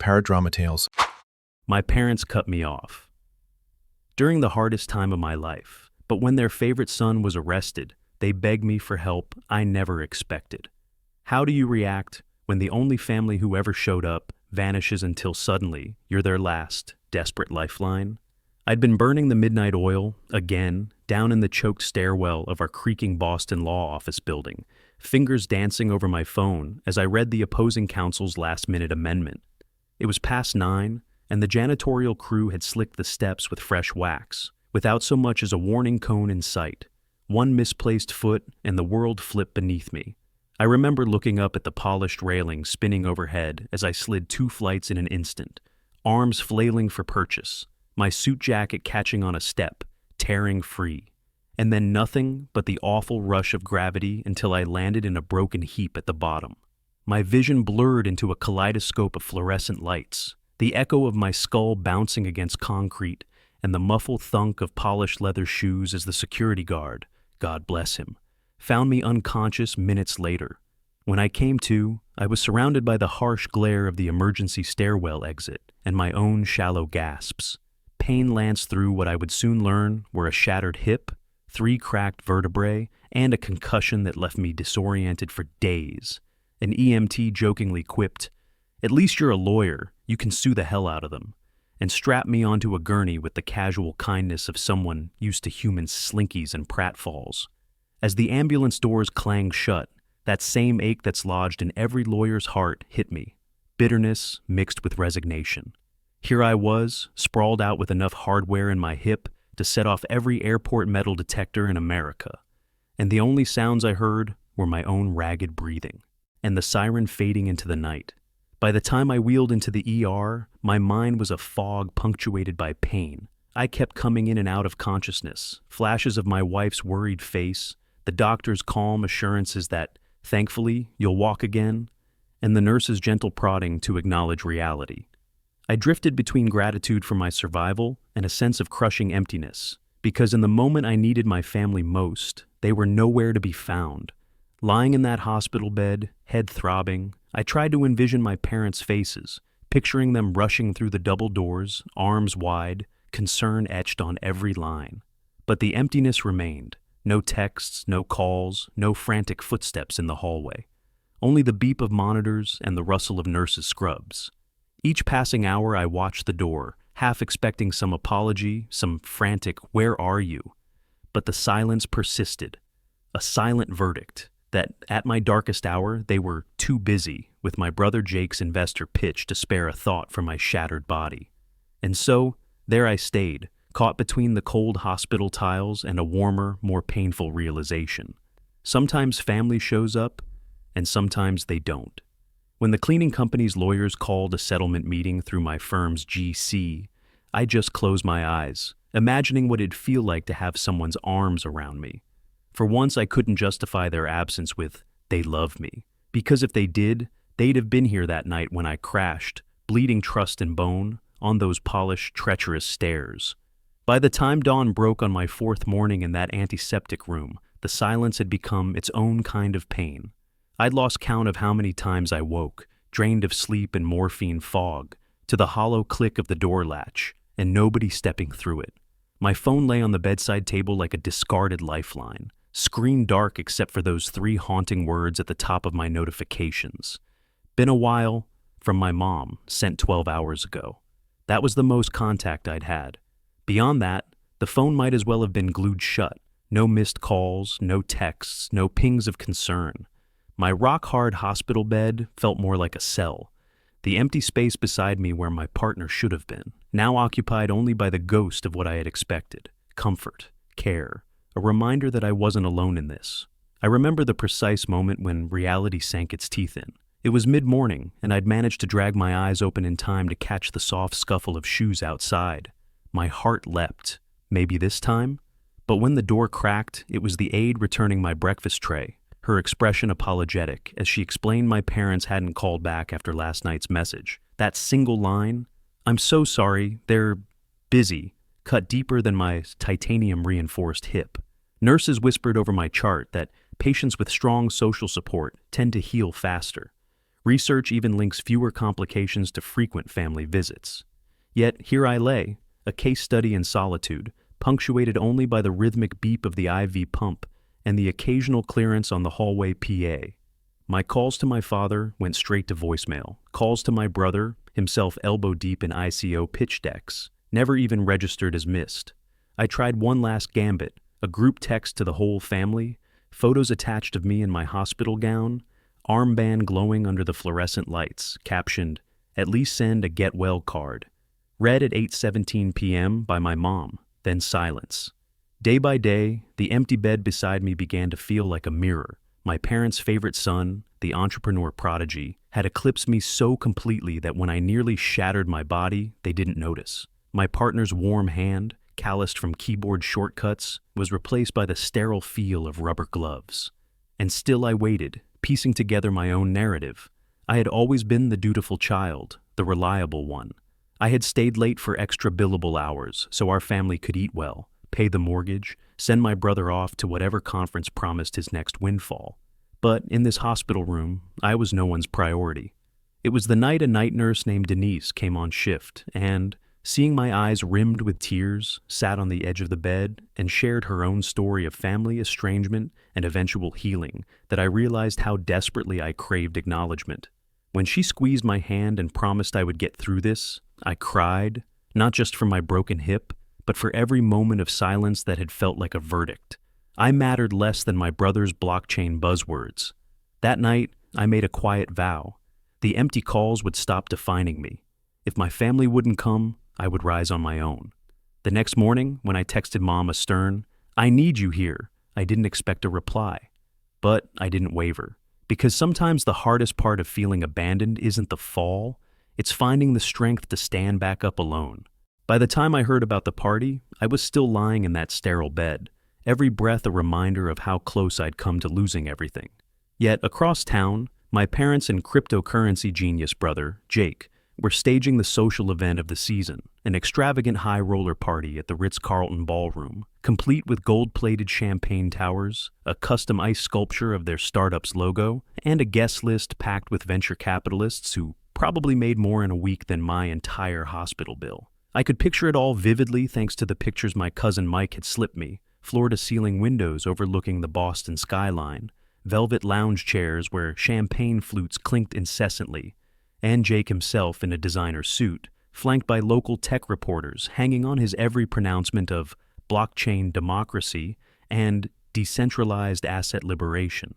paradrama tales. My parents cut me off during the hardest time of my life, but when their favorite son was arrested, they begged me for help I never expected. How do you react when the only family who ever showed up vanishes until suddenly you're their last, desperate lifeline? I'd been burning the midnight oil, again, down in the choked stairwell of our creaking Boston law office building, fingers dancing over my phone as I read the opposing counsel's last-minute amendment. It was past 9, and the janitorial crew had slicked the steps with fresh wax, without so much as a warning cone in sight. One misplaced foot, and the world flipped beneath me. I remember looking up at the polished railing spinning overhead as I slid 2 flights in an instant, arms flailing for purchase, my suit jacket catching on a step, tearing free. And then nothing but the awful rush of gravity until I landed in a broken heap at the bottom. My vision blurred into a kaleidoscope of fluorescent lights, the echo of my skull bouncing against concrete, and the muffled thunk of polished leather shoes as the security guard, God bless him, found me unconscious minutes later. When I came to, I was surrounded by the harsh glare of the emergency stairwell exit and my own shallow gasps. Pain lanced through what I would soon learn were a shattered hip, 3 cracked vertebrae, and a concussion that left me disoriented for days. An EMT jokingly quipped, "At least you're a lawyer, you can sue the hell out of them," and strapped me onto a gurney with the casual kindness of someone used to human slinkies and pratfalls. As the ambulance doors clanged shut, that same ache that's lodged in every lawyer's heart hit me, bitterness mixed with resignation. Here I was, sprawled out with enough hardware in my hip to set off every airport metal detector in America, and the only sounds I heard were my own ragged breathing and the siren fading into the night. By the time I wheeled into the ER, my mind was a fog punctuated by pain. I kept coming in and out of consciousness, flashes of my wife's worried face, the doctor's calm assurances that, thankfully, you'll walk again, and the nurse's gentle prodding to acknowledge reality. I drifted between gratitude for my survival and a sense of crushing emptiness, because in the moment I needed my family most, they were nowhere to be found. Lying in that hospital bed, head throbbing, I tried to envision my parents' faces, picturing them rushing through the double doors, arms wide, concern etched on every line. But the emptiness remained. No texts, no calls, no frantic footsteps in the hallway. Only the beep of monitors and the rustle of nurses' scrubs. Each passing hour I watched the door, half expecting some apology, some frantic "where are you?" But the silence persisted, a silent verdict that at my darkest hour they were too busy with my brother Jake's investor pitch to spare a thought for my shattered body. And so, there I stayed, caught between the cold hospital tiles and a warmer, more painful realization. Sometimes family shows up, and sometimes they don't. When the cleaning company's lawyers called a settlement meeting through my firm's GC, I just closed my eyes, imagining what it'd feel like to have someone's arms around me. For once I couldn't justify their absence with, "they love me," because if they did, they'd have been here that night when I crashed, bleeding trust and bone, on those polished, treacherous stairs. By the time dawn broke on my 4th morning in that antiseptic room, the silence had become its own kind of pain. I'd lost count of how many times I woke, drained of sleep and morphine fog, to the hollow click of the door latch, and nobody stepping through it. My phone lay on the bedside table like a discarded lifeline, screen dark except for those 3 haunting words at the top of my notifications. "Been a while," from my mom, sent 12 hours ago. That was the most contact I'd had. Beyond that, the phone might as well have been glued shut. No missed calls, no texts, no pings of concern. My rock-hard hospital bed felt more like a cell. The empty space beside me where my partner should have been, now occupied only by the ghost of what I had expected. Comfort, care, a reminder that I wasn't alone in this. I remember the precise moment when reality sank its teeth in. It was mid-morning, and I'd managed to drag my eyes open in time to catch the soft scuffle of shoes outside. My heart leapt. Maybe this time? But when the door cracked, it was the aide returning my breakfast tray, her expression apologetic as she explained my parents hadn't called back after last night's message. That single line, "I'm so sorry, they're busy," cut deeper than my titanium-reinforced hip. Nurses whispered over my chart that patients with strong social support tend to heal faster. Research even links fewer complications to frequent family visits. Yet here I lay, a case study in solitude, punctuated only by the rhythmic beep of the IV pump and the occasional clearance on the hallway PA. My calls to my father went straight to voicemail. Calls to my brother, himself elbow-deep in ICO pitch decks, never even registered as missed. I tried one last gambit, a group text to the whole family, photos attached of me in my hospital gown, armband glowing under the fluorescent lights, captioned, "At least send a get well card." Read at 8:17 p.m. by my mom, then silence. Day by day, the empty bed beside me began to feel like a mirror. My parents' favorite son, the entrepreneur prodigy, had eclipsed me so completely that when I nearly shattered my body, they didn't notice. My partner's warm hand, calloused from keyboard shortcuts, was replaced by the sterile feel of rubber gloves. And still I waited, piecing together my own narrative. I had always been the dutiful child, the reliable one. I had stayed late for extra billable hours so our family could eat well, pay the mortgage, send my brother off to whatever conference promised his next windfall. But in this hospital room, I was no one's priority. It was the night a night nurse named Denise came on shift and, seeing my eyes rimmed with tears, sat on the edge of the bed and shared her own story of family estrangement and eventual healing, that I realized how desperately I craved acknowledgement. When she squeezed my hand and promised I would get through this, I cried, not just for my broken hip, but for every moment of silence that had felt like a verdict. I mattered less than my brother's blockchain buzzwords. That night, I made a quiet vow. The empty calls would stop defining me. If my family wouldn't come, I would rise on my own. The next morning, when I texted Mom a stern, "I need you here," I didn't expect a reply. But I didn't waver. Because sometimes the hardest part of feeling abandoned isn't the fall, it's finding the strength to stand back up alone. By the time I heard about the party, I was still lying in that sterile bed, every breath a reminder of how close I'd come to losing everything. Yet across town, my parents and cryptocurrency genius brother, Jake, were staging the social event of the season, an extravagant high roller party at the Ritz-Carlton Ballroom, complete with gold-plated champagne towers, a custom ice sculpture of their startup's logo, and a guest list packed with venture capitalists who probably made more in a week than my entire hospital bill. I could picture it all vividly thanks to the pictures my cousin Mike had slipped me, floor-to-ceiling windows overlooking the Boston skyline, velvet lounge chairs where champagne flutes clinked incessantly, and Jake himself in a designer suit, flanked by local tech reporters hanging on his every pronouncement of blockchain democracy and decentralized asset liberation.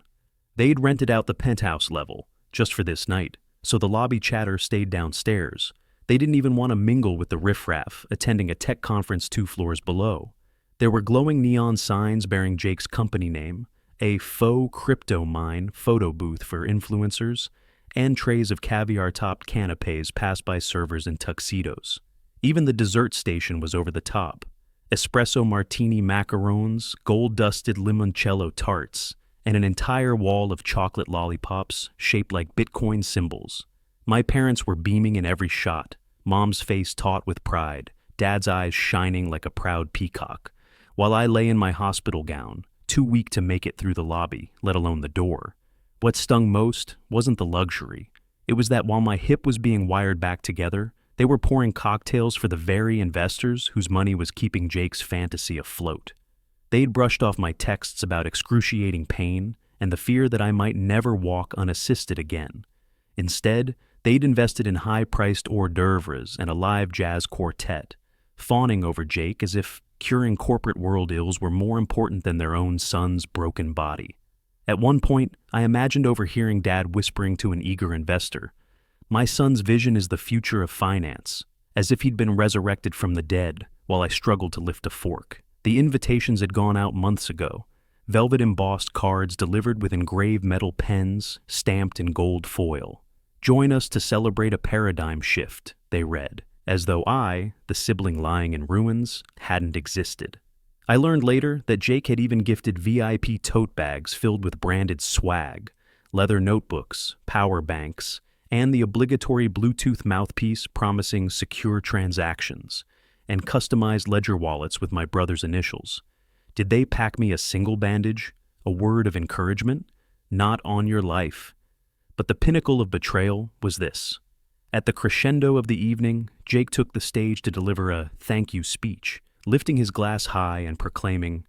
They'd rented out the penthouse level, just for this night, so the lobby chatter stayed downstairs. They didn't even want to mingle with the riffraff attending a tech conference 2 floors below. There were glowing neon signs bearing Jake's company name, a faux crypto mine photo booth for influencers, and trays of caviar-topped canapes passed by servers in tuxedos. Even the dessert station was over the top. Espresso martini macarons, gold-dusted limoncello tarts, and an entire wall of chocolate lollipops shaped like Bitcoin symbols. My parents were beaming in every shot, Mom's face taut with pride, Dad's eyes shining like a proud peacock, while I lay in my hospital gown, too weak to make it through the lobby, let alone the door. What stung most wasn't the luxury. It was that while my hip was being wired back together, they were pouring cocktails for the very investors whose money was keeping Jake's fantasy afloat. They'd brushed off my texts about excruciating pain and the fear that I might never walk unassisted again. Instead, they'd invested in high-priced hors d'oeuvres and a live jazz quartet, fawning over Jake as if curing corporate world ills were more important than their own son's broken body. At one point, I imagined overhearing Dad whispering to an eager investor, "My son's vision is the future of finance," as if he'd been resurrected from the dead while I struggled to lift a fork. The invitations had gone out months ago, velvet-embossed cards delivered with engraved metal pens stamped in gold foil. "Join us to celebrate a paradigm shift," they read, as though I, the sibling lying in ruins, hadn't existed. I learned later that Jake had even gifted VIP tote bags filled with branded swag, leather notebooks, power banks, and the obligatory Bluetooth mouthpiece promising secure transactions, and customized ledger wallets with my brother's initials. Did they pack me a single bandage, a word of encouragement? Not on your life. But the pinnacle of betrayal was this. At the crescendo of the evening, Jake took the stage to deliver a thank you speech, lifting his glass high and proclaiming,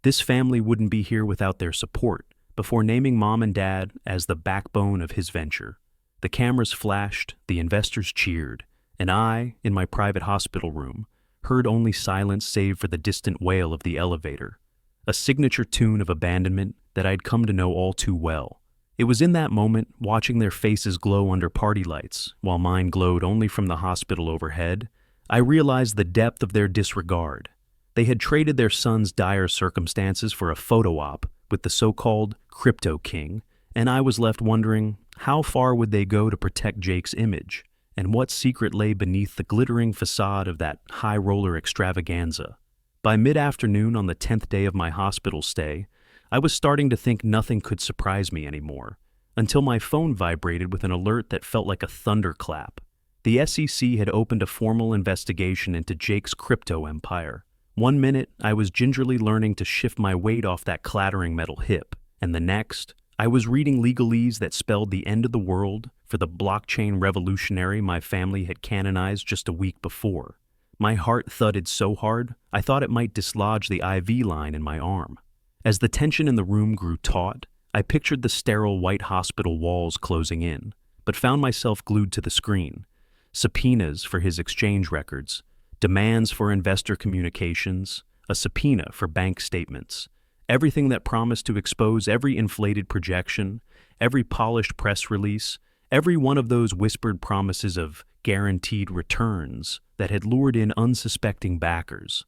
"This family wouldn't be here without their support," before naming Mom and Dad as the backbone of his venture. The cameras flashed, the investors cheered, and I, in my private hospital room, heard only silence save for the distant wail of the elevator, a signature tune of abandonment that I'd come to know all too well. It was in that moment, watching their faces glow under party lights, while mine glowed only from the hospital overhead, I realized the depth of their disregard. They had traded their son's dire circumstances for a photo op with the so-called crypto king, and I was left wondering, how far would they go to protect Jake's image, and what secret lay beneath the glittering facade of that high-roller extravaganza? By mid-afternoon on the 10th day of my hospital stay, I was starting to think nothing could surprise me anymore, until my phone vibrated with an alert that felt like a thunderclap. The SEC had opened a formal investigation into Jake's crypto empire. 1 minute, I was gingerly learning to shift my weight off that clattering metal hip, and the next, I was reading legalese that spelled the end of the world for the blockchain revolutionary my family had canonized just a week before. My heart thudded so hard, I thought it might dislodge the IV line in my arm. As the tension in the room grew taut, I pictured the sterile white hospital walls closing in, but found myself glued to the screen. Subpoenas for his exchange records, demands for investor communications, a subpoena for bank statements. Everything that promised to expose every inflated projection, every polished press release, every one of those whispered promises of guaranteed returns that had lured in unsuspecting backers.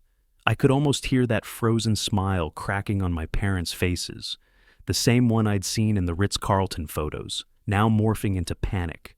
I could almost hear that frozen smile cracking on my parents' faces, the same one I'd seen in the Ritz-Carlton photos, now morphing into panic.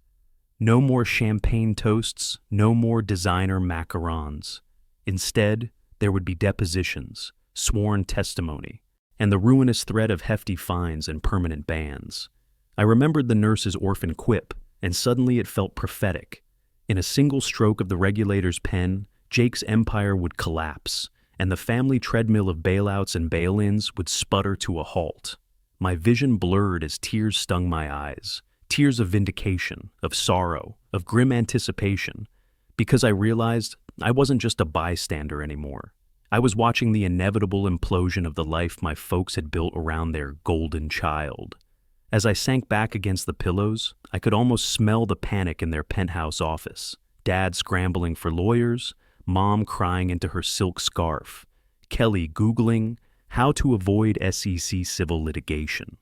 No more champagne toasts, no more designer macarons. Instead, there would be depositions, sworn testimony, and the ruinous threat of hefty fines and permanent bans. I remembered the nurse's orphan quip, and suddenly it felt prophetic. In a single stroke of the regulator's pen, Jake's empire would collapse, and the family treadmill of bailouts and bail-ins would sputter to a halt. My vision blurred as tears stung my eyes, tears of vindication, of sorrow, of grim anticipation, because I realized I wasn't just a bystander anymore. I was watching the inevitable implosion of the life my folks had built around their golden child. As I sank back against the pillows, I could almost smell the panic in their penthouse office. Dad scrambling for lawyers, Mom crying into her silk scarf, Kelly Googling how to avoid SEC civil litigation.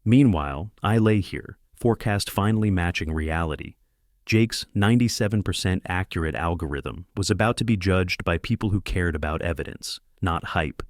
Meanwhile, I lay here, forecast finally matching reality. Jake's 97% accurate algorithm was about to be judged by people who cared about evidence, not hype.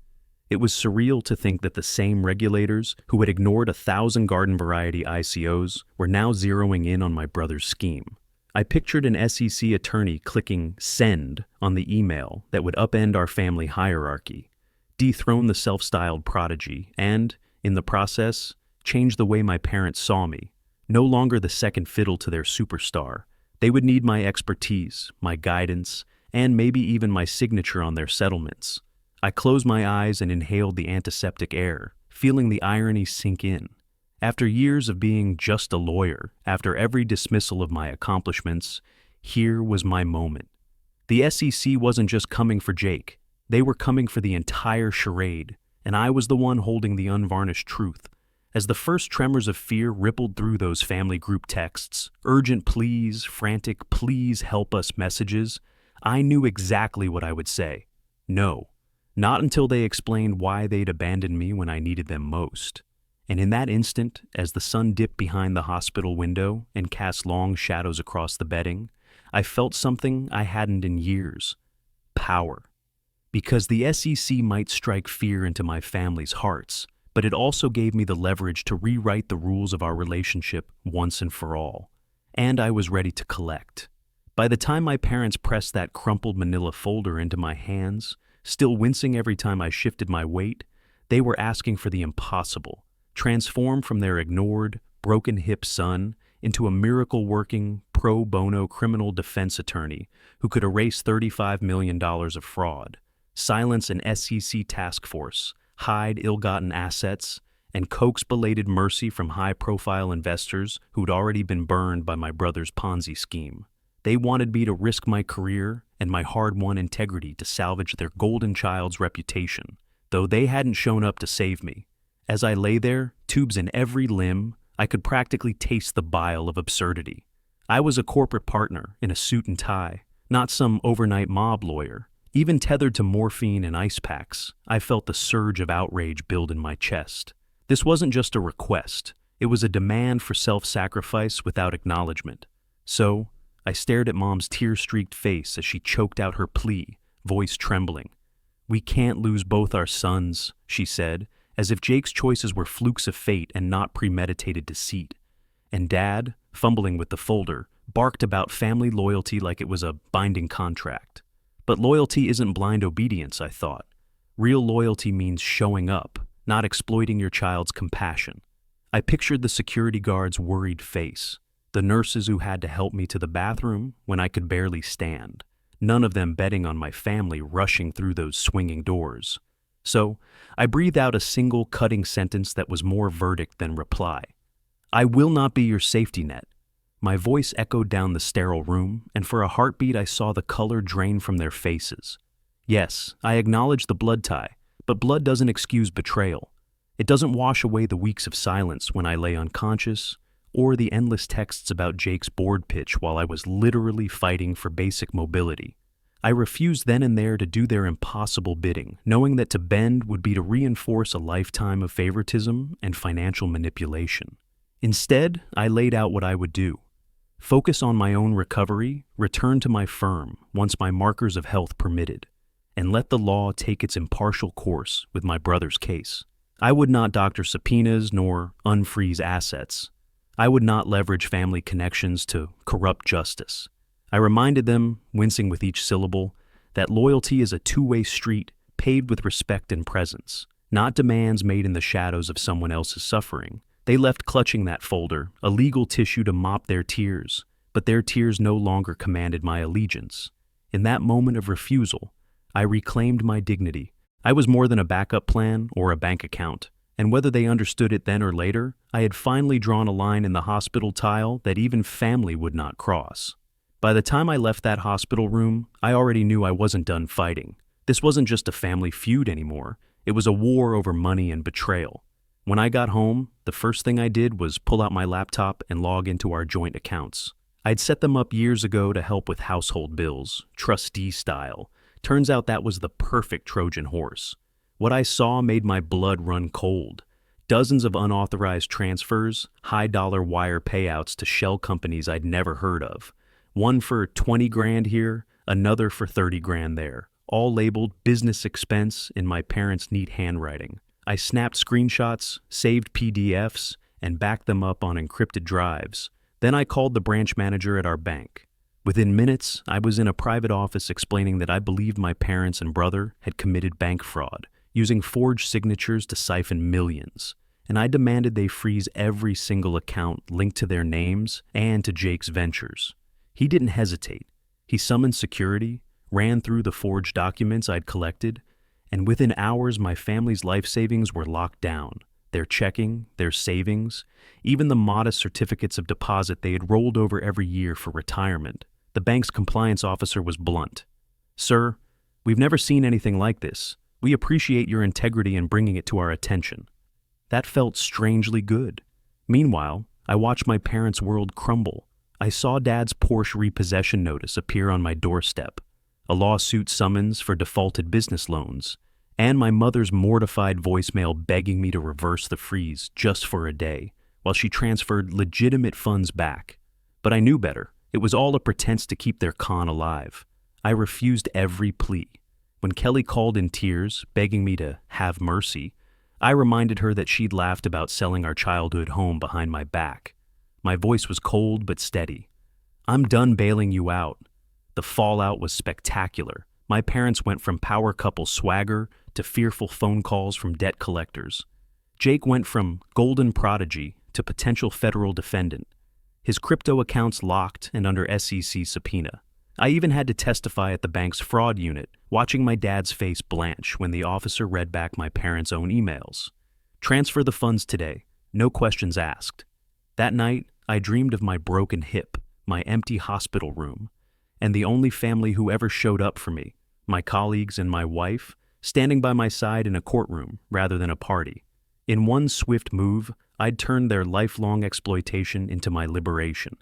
It was surreal to think that the same regulators who had ignored 1,000 garden variety ICOs were now zeroing in on my brother's scheme. I pictured an SEC attorney clicking send on the email that would upend our family hierarchy, dethrone the self-styled prodigy, and, in the process, change the way my parents saw me. No longer the second fiddle to their superstar. They would need my expertise, my guidance, and maybe even my signature on their settlements. I closed my eyes and inhaled the antiseptic air, feeling the irony sink in. After years of being just a lawyer, after every dismissal of my accomplishments, here was my moment. The SEC wasn't just coming for Jake. They were coming for the entire charade, and I was the one holding the unvarnished truth. As the first tremors of fear rippled through those family group texts, urgent please, frantic please help us messages, I knew exactly what I would say. No, not until they explained why they'd abandoned me when I needed them most. And in that instant, as the sun dipped behind the hospital window and cast long shadows across the bedding, I felt something I hadn't in years. Power. Because the SEC might strike fear into my family's hearts, but it also gave me the leverage to rewrite the rules of our relationship once and for all. And I was ready to collect. By the time my parents pressed that crumpled manila folder into my hands, still wincing every time I shifted my weight, they were asking for the impossible. Transform from their ignored, broken-hip son into a miracle-working, pro bono criminal defense attorney who could erase $35 million of fraud, silence an SEC task force, hide ill-gotten assets, and coax belated mercy from high-profile investors who'd already been burned by my brother's Ponzi scheme. They wanted me to risk my career and my hard-won integrity to salvage their golden child's reputation, though they hadn't shown up to save me. As I lay there, tubes in every limb, I could practically taste the bile of absurdity. I was a corporate partner in a suit and tie, not some overnight mob lawyer. Even tethered to morphine and ice packs, I felt the surge of outrage build in my chest. This wasn't just a request, it was a demand for self-sacrifice without acknowledgement. So, I stared at Mom's tear-streaked face as she choked out her plea, voice trembling. "We can't lose both our sons," she said, as if Jake's choices were flukes of fate and not premeditated deceit. And Dad, fumbling with the folder, barked about family loyalty like it was a binding contract. But loyalty isn't blind obedience, I thought. Real loyalty means showing up, not exploiting your child's compassion. I pictured the security guard's worried face, the nurses who had to help me to the bathroom when I could barely stand, none of them betting on my family rushing through those swinging doors. So, I breathed out a single cutting sentence that was more verdict than reply. "I will not be your safety net." My voice echoed down the sterile room, and for a heartbeat I saw the color drain from their faces. Yes, I acknowledged the blood tie, but blood doesn't excuse betrayal. It doesn't wash away the weeks of silence when I lay unconscious, or the endless texts about Jake's board pitch while I was literally fighting for basic mobility. I refused then and there to do their impossible bidding, knowing that to bend would be to reinforce a lifetime of favoritism and financial manipulation. Instead, I laid out what I would do. Focus on my own recovery, return to my firm once my markers of health permitted, and let the law take its impartial course with my brother's case. I would not doctor subpoenas nor unfreeze assets. I would not leverage family connections to corrupt justice. I reminded them, wincing with each syllable, that loyalty is a two-way street paved with respect and presence, not demands made in the shadows of someone else's suffering. They left clutching that folder, a legal tissue to mop their tears, but their tears no longer commanded my allegiance. In that moment of refusal, I reclaimed my dignity. I was more than a backup plan or a bank account, and whether they understood it then or later, I had finally drawn a line in the hospital tile that even family would not cross. By the time I left that hospital room, I already knew I wasn't done fighting. This wasn't just a family feud anymore. It was a war over money and betrayal. When I got home, the first thing I did was pull out my laptop and log into our joint accounts. I'd set them up years ago to help with household bills, trustee style. Turns out that was the perfect Trojan horse. What I saw made my blood run cold. Dozens of unauthorized transfers, high-dollar wire payouts to shell companies I'd never heard of. One for 20 grand here, another for 30 grand there, all labeled business expense in my parents' neat handwriting. I snapped screenshots, saved PDFs, and backed them up on encrypted drives. Then I called the branch manager at our bank. Within minutes, I was in a private office explaining that I believed my parents and brother had committed bank fraud, using forged signatures to siphon millions, and I demanded they freeze every single account linked to their names and to Jake's ventures. He didn't hesitate. He summoned security, ran through the forged documents I'd collected, and within hours my family's life savings were locked down. Their checking, their savings, even the modest certificates of deposit they had rolled over every year for retirement. The bank's compliance officer was blunt. "Sir, we've never seen anything like this. We appreciate your integrity in bringing it to our attention." That felt strangely good. Meanwhile, I watched my parents' world crumble. I saw Dad's Porsche repossession notice appear on my doorstep, a lawsuit summons for defaulted business loans, and my mother's mortified voicemail begging me to reverse the freeze just for a day, while she transferred legitimate funds back. But I knew better. It was all a pretense to keep their con alive. I refused every plea. When Kelly called in tears, begging me to have mercy, I reminded her that she'd laughed about selling our childhood home behind my back. My voice was cold but steady. "I'm done bailing you out." The fallout was spectacular. My parents went from power couple swagger to fearful phone calls from debt collectors. Jake went from golden prodigy to potential federal defendant. His crypto accounts locked and under SEC subpoena. I even had to testify at the bank's fraud unit, watching my dad's face blanch when the officer read back my parents' own emails. Transfer the funds today, no questions asked. That night, I dreamed of my broken hip, my empty hospital room, and the only family who ever showed up for me, my colleagues and my wife, standing by my side in a courtroom rather than a party. In one swift move, I'd turned their lifelong exploitation into my liberation.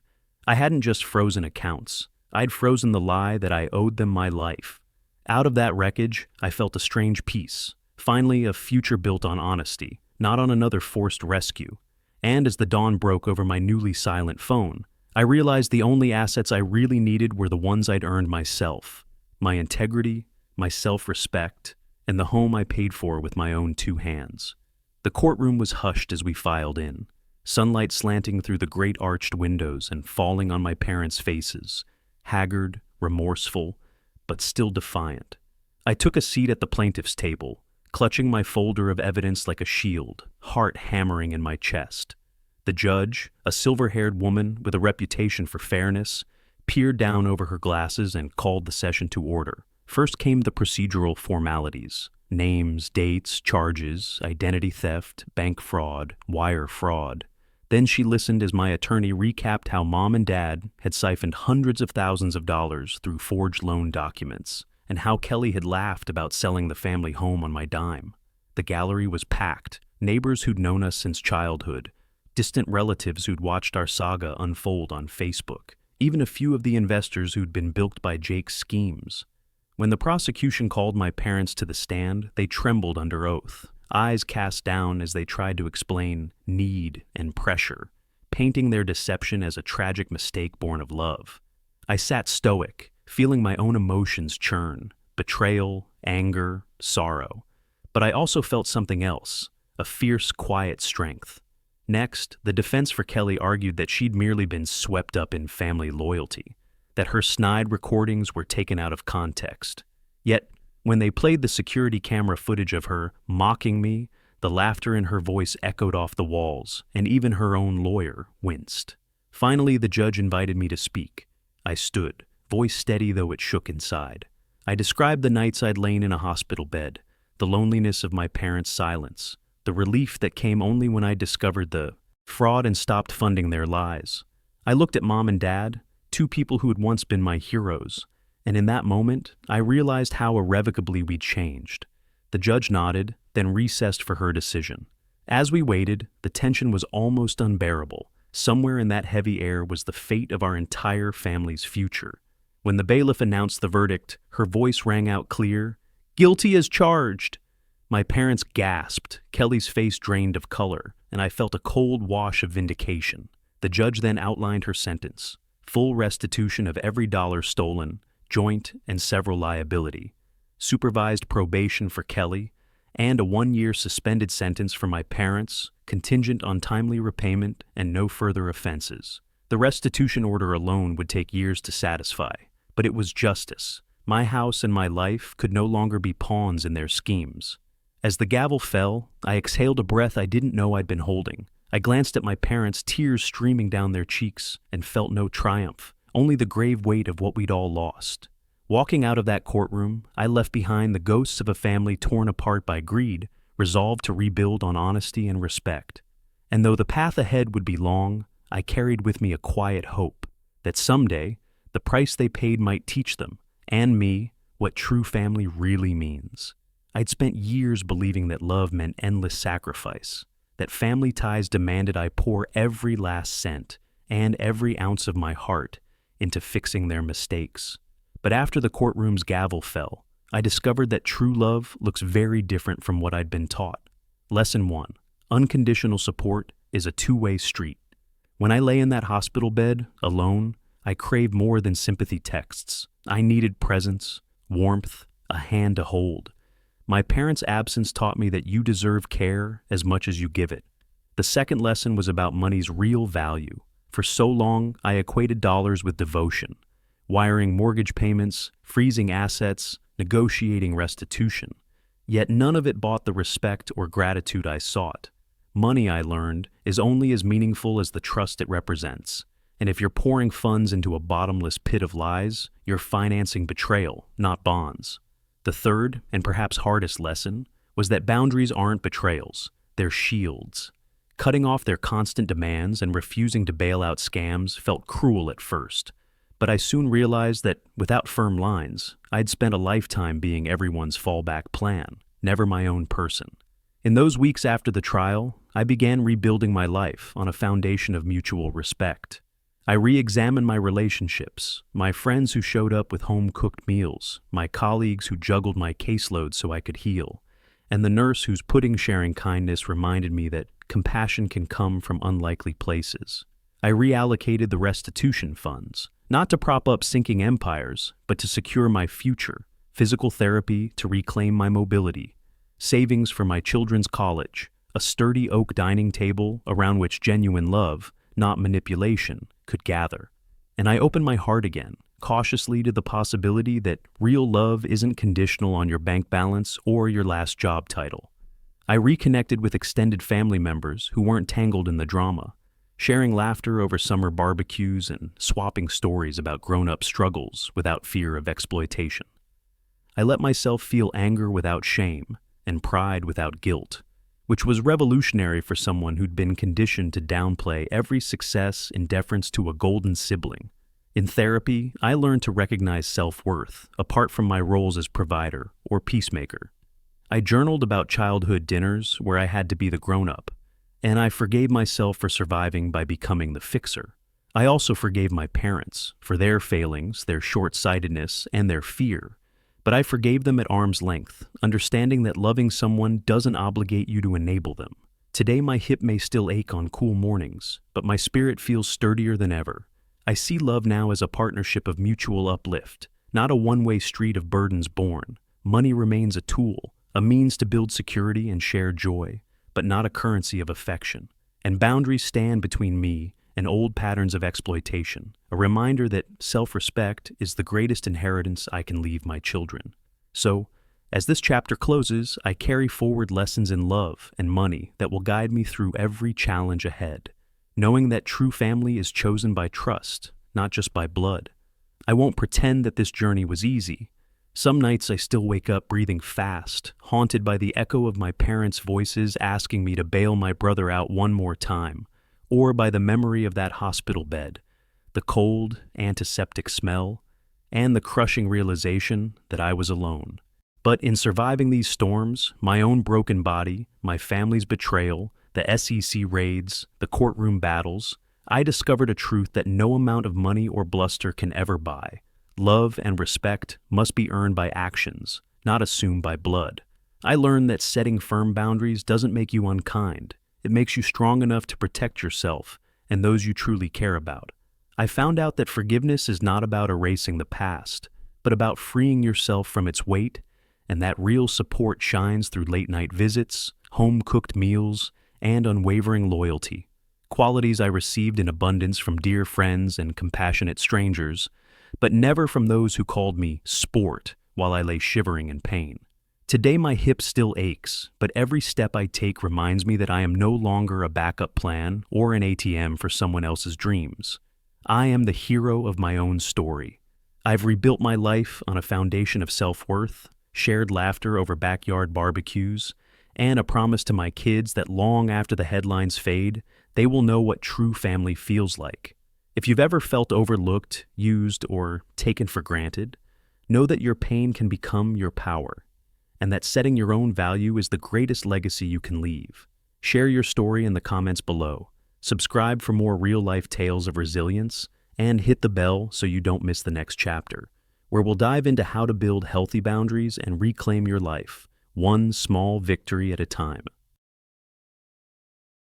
I hadn't just frozen accounts, I'd frozen the lie that I owed them my life. Out of that wreckage, I felt a strange peace, finally a future built on honesty, not on another forced rescue. And as the dawn broke over my newly silent phone, I realized the only assets I really needed were the ones I'd earned myself, my integrity, my self-respect, and the home I paid for with my own two hands. The courtroom was hushed as we filed in, sunlight slanting through the great arched windows and falling on my parents' faces, haggard, remorseful, but still defiant. I took a seat at the plaintiff's table, clutching my folder of evidence like a shield, heart hammering in my chest. The judge, a silver-haired woman with a reputation for fairness, peered down over her glasses and called the session to order. First came the procedural formalities: names, dates, charges, identity theft, bank fraud, wire fraud. Then she listened as my attorney recapped how Mom and Dad had siphoned hundreds of thousands of dollars through forged loan documents, and how Kelly had laughed about selling the family home on my dime. The gallery was packed, neighbors who'd known us since childhood, distant relatives who'd watched our saga unfold on Facebook, even a few of the investors who'd been bilked by Jake's schemes. When the prosecution called my parents to the stand, they trembled under oath, eyes cast down as they tried to explain need and pressure, painting their deception as a tragic mistake born of love. I sat stoic, feeling my own emotions churn: betrayal, anger, sorrow. But I also felt something else, a fierce, quiet strength. Next, the defense for Kelly argued that she'd merely been swept up in family loyalty, that her snide recordings were taken out of context. Yet, when they played the security camera footage of her mocking me, the laughter in her voice echoed off the walls, and even her own lawyer winced. Finally, the judge invited me to speak. I stood, voice steady though it shook inside. I described the nights I'd lain in a hospital bed, the loneliness of my parents' silence, the relief that came only when I discovered the fraud and stopped funding their lies. I looked at Mom and Dad, two people who had once been my heroes, and in that moment, I realized how irrevocably we'd changed. The judge nodded, then recessed for her decision. As we waited, the tension was almost unbearable. Somewhere in that heavy air was the fate of our entire family's future. When the bailiff announced the verdict, her voice rang out clear: "Guilty as charged." My parents gasped, Kelly's face drained of color, and I felt a cold wash of vindication. The judge then outlined her sentence: full restitution of every dollar stolen, joint and several liability, supervised probation for Kelly, and a 1-year suspended sentence for my parents, contingent on timely repayment and no further offenses. The restitution order alone would take years to satisfy, but it was justice. My house and my life could no longer be pawns in their schemes. As the gavel fell, I exhaled a breath I didn't know I'd been holding. I glanced at my parents, tears streaming down their cheeks, and felt no triumph, only the grave weight of what we'd all lost. Walking out of that courtroom, I left behind the ghosts of a family torn apart by greed, resolved to rebuild on honesty and respect. And though the path ahead would be long, I carried with me a quiet hope that someday the price they paid might teach them, and me, what true family really means. I'd spent years believing that love meant endless sacrifice, that family ties demanded I pour every last cent and every ounce of my heart into fixing their mistakes. But after the courtroom's gavel fell, I discovered that true love looks very different from what I'd been taught. Lesson 1: unconditional support is a two-way street. When I lay in that hospital bed, alone, I craved more than sympathy texts. I needed presence, warmth, a hand to hold. My parents' absence taught me that you deserve care as much as you give it. The second lesson was about money's real value. For so long, I equated dollars with devotion, wiring mortgage payments, freezing assets, negotiating restitution. Yet none of it bought the respect or gratitude I sought. Money, I learned, is only as meaningful as the trust it represents. And if you're pouring funds into a bottomless pit of lies, you're financing betrayal, not bonds. The third, and perhaps hardest lesson, was that boundaries aren't betrayals. their shields. Cutting off their constant demands and refusing to bail out scams felt cruel at first, but I soon realized that without firm lines, I'd spent a lifetime being everyone's fallback plan, never my own person. In those weeks after the trial, I began rebuilding my life on a foundation of mutual respect. I re-examined my relationships, my friends who showed up with home-cooked meals, my colleagues who juggled my caseload so I could heal, and the nurse whose pudding-sharing kindness reminded me that compassion can come from unlikely places. I reallocated the restitution funds, not to prop up sinking empires, but to secure my future, physical therapy to reclaim my mobility, savings for my children's college, a sturdy oak dining table around which genuine love, not manipulation, could gather. And I opened my heart again, cautiously to the possibility that real love isn't conditional on your bank balance or your last job title. I reconnected with extended family members who weren't tangled in the drama, sharing laughter over summer barbecues and swapping stories about grown-up struggles without fear of exploitation. I let myself feel anger without shame and pride without guilt, which was revolutionary for someone who'd been conditioned to downplay every success in deference to a golden sibling. In therapy, I learned to recognize self-worth apart from my roles as provider or peacemaker. I journaled about childhood dinners where I had to be the grown-up, and I forgave myself for surviving by becoming the fixer. I also forgave my parents for their failings, their short-sightedness, and their fear. But I forgave them at arm's length, understanding that loving someone doesn't obligate you to enable them. Today my hip may still ache on cool mornings, but my spirit feels sturdier than ever. I see love now as a partnership of mutual uplift, not a one-way street of burdens borne. Money remains a tool, a means to build security and share joy, but not a currency of affection. And boundaries stand between me and old patterns of exploitation, a reminder that self-respect is the greatest inheritance I can leave my children. So, as this chapter closes, I carry forward lessons in love and money that will guide me through every challenge ahead, knowing that true family is chosen by trust, not just by blood. I won't pretend that this journey was easy. Some nights I still wake up breathing fast, haunted by the echo of my parents' voices asking me to bail my brother out one more time, or by the memory of that hospital bed, the cold, antiseptic smell, and the crushing realization that I was alone. But in surviving these storms, my own broken body, my family's betrayal, the SEC raids, the courtroom battles, I discovered a truth that no amount of money or bluster can ever buy. Love and respect must be earned by actions, not assumed by blood. I learned that setting firm boundaries doesn't make you unkind. It makes you strong enough to protect yourself and those you truly care about. I found out that forgiveness is not about erasing the past, but about freeing yourself from its weight, and that real support shines through late-night visits, home-cooked meals, and unwavering loyalty. Qualities I received in abundance from dear friends and compassionate strangers, but never from those who called me sport while I lay shivering in pain. Today my hip still aches, but every step I take reminds me that I am no longer a backup plan or an ATM for someone else's dreams. I am the hero of my own story. I've rebuilt my life on a foundation of self-worth, shared laughter over backyard barbecues, and a promise to my kids that long after the headlines fade, they will know what true family feels like. If you've ever felt overlooked, used, or taken for granted, know that your pain can become your power, and that setting your own value is the greatest legacy you can leave. Share your story in the comments below. Subscribe for more real-life tales of resilience, and hit the bell so you don't miss the next chapter, where we'll dive into how to build healthy boundaries and reclaim your life, one small victory at a time.